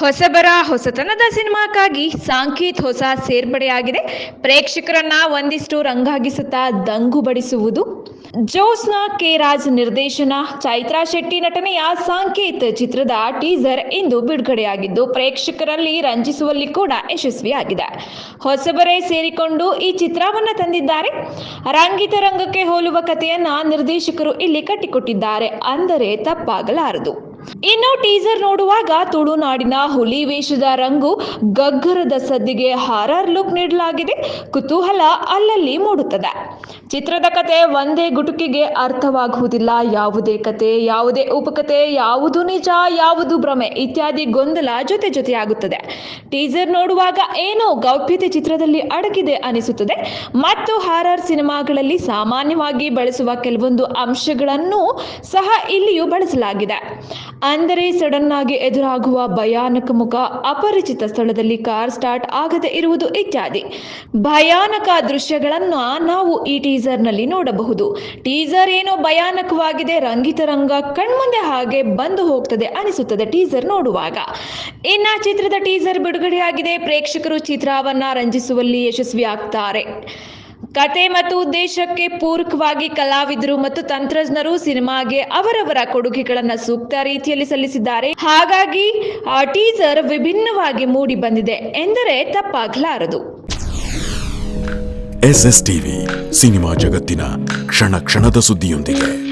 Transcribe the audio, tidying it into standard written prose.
ಹೊಸಬರ ಹೊಸತನದ ಸಿನಿಮಾಕ್ಕಾಗಿ ಸಾಂಕೇತ್ ಹೊಸ ಸೇರ್ಪಡೆಯಾಗಿದೆ. ಪ್ರೇಕ್ಷಕರನ್ನ ಒಂದಿಷ್ಟು ರಂಗಾಗಿಸುತ್ತಾ ದಂಗು ಬಡಿಸುವುದು. ಜೋಸ್ನಾ ಕೆ ರಾಜ್ ನಿರ್ದೇಶನ, ಚೈತ್ರಾ ಶೆಟ್ಟಿ ನಟನೆಯ ಸಾಂಕೇತ್ ಚಿತ್ರದ ಟೀಸರ್ ಇಂದು ಬಿಡುಗಡೆಯಾಗಿದ್ದು ಪ್ರೇಕ್ಷಕರಲ್ಲಿ ರಂಜಿಸುವಲ್ಲಿ ಕೂಡ ಯಶಸ್ವಿಯಾಗಿದೆ. ಹೊಸಬರೇ ಸೇರಿಕೊಂಡು ಈ ಚಿತ್ರವನ್ನ ತಂದಿದ್ದಾರೆ. ರಂಗಿತ ರಂಗಕ್ಕೆ ಹೋಲುವ ಕಥೆಯನ್ನ ನಿರ್ದೇಶಕರು ಇಲ್ಲಿ ಕಟ್ಟಿಕೊಟ್ಟಿದ್ದಾರೆ ಅಂದರೆ ತಪ್ಪಾಗಲಾರದು. ಇನ್ನು ಟೀಸರ್ ನೋಡುವಾಗ ತುಳುನಾಡಿನ ಹುಲಿ ವೇಷದ ರಂಗು, ಗಗ್ಗರದ ಸದ್ದಿಗೆ ಹಾರರ್ ಲುಕ್ ನೀಡಲಾಗಿದೆ. ಕುತೂಹಲ ಅಲ್ಲಲ್ಲಿ ಮೂಡುತ್ತದೆ. ಚಿತ್ರದ ಕತೆ ಒಂದೇ ಗುಟುಕಿಗೆ ಅರ್ಥವಾಗುವುದಿಲ್ಲ. ಯಾವುದೇ ಕತೆ, ಯಾವುದೇ ಉಪಕತೆ, ಯಾವುದು ನಿಜ, ಯಾವುದು ಭ್ರಮೆ ಇತ್ಯಾದಿ ಗೊಂದಲ ಜೊತೆಯಾಗುತ್ತದೆ. ಟೀಸರ್ ನೋಡುವಾಗ ಏನೋ ಗೌಪ್ಯತೆ ಚಿತ್ರದಲ್ಲಿ ಅಡಗಿದೆ ಅನಿಸುತ್ತದೆ ಮತ್ತು ಹಾರರ್ ಸಿನಿಮಾಗಳಲ್ಲಿ ಸಾಮಾನ್ಯವಾಗಿ ಬಳಸುವ ಕೆಲವೊಂದು ಅಂಶಗಳನ್ನು ಸಹ ಇಲ್ಲಿಯೂ ಬಳಸಲಾಗಿದೆ. ಅಂದರೆ ಸಡನ್ ಆಗಿ ಎದುರಾಗುವ ಭಯಾನಕ ಮುಖ, ಅಪರಿಚಿತ ಸ್ಥಳದಲ್ಲಿ ಕಾರ್ ಸ್ಟಾರ್ಟ್ ಆಗದೆ ಇರುವುದು ಇತ್ಯಾದಿ ಭಯಾನಕ ದೃಶ್ಯಗಳನ್ನ ನಾವು ಈ ಟೀಸರ್ನಲ್ಲಿ ನೋಡಬಹುದು. ಟೀಸರ್ ಏನೋ ಭಯಾನಕವಾಗಿದೆ, ರಂಗಿತ ರಂಗ ಕಣ್ಮುಂದೆ ಹಾಗೆ ಬಂದು ಹೋಗ್ತದೆ ಅನಿಸುತ್ತದೆ ಟೀಸರ್ ನೋಡುವಾಗ. ಇನ್ನ ಚಿತ್ರದ ಟೀಸರ್ ಬಿಡುಗಡೆಯಾಗಿದೆ. ಪ್ರೇಕ್ಷಕರು ಚಿತ್ರವನ್ನ ರಂಜಿಸುವಲ್ಲಿ ಯಶಸ್ವಿ ಆಗ್ತಾರೆ. ಕತೆ ಮತ್ತು ಉದ್ದೇಶಕ್ಕೆ ಪೂರಕವಾಗಿ ಕಲಾವಿದರು ಮತ್ತು ತಂತ್ರಜ್ಞರು ಸಿನಿಮಾಗೆ ಅವರವರ ಕೊಡುಗೆಗಳನ್ನು ಸೂಕ್ತ ರೀತಿಯಲ್ಲಿ ಸಲ್ಲಿಸಿದ್ದಾರೆ. ಹಾಗಾಗಿ ಆ ಟೀಸರ್ ವಿಭಿನ್ನವಾಗಿ ಮೂಡಿ ಬಂದಿದೆ ಎಂದರೆ ತಪ್ಪಾಗಲಾರದು. SS ಟಿವಿ ಸಿನಿಮಾ ಜಗತ್ತಿನ ಕ್ಷಣ ಕ್ಷಣದ ಸುದ್ದಿಯೊಂದಿಗೆ.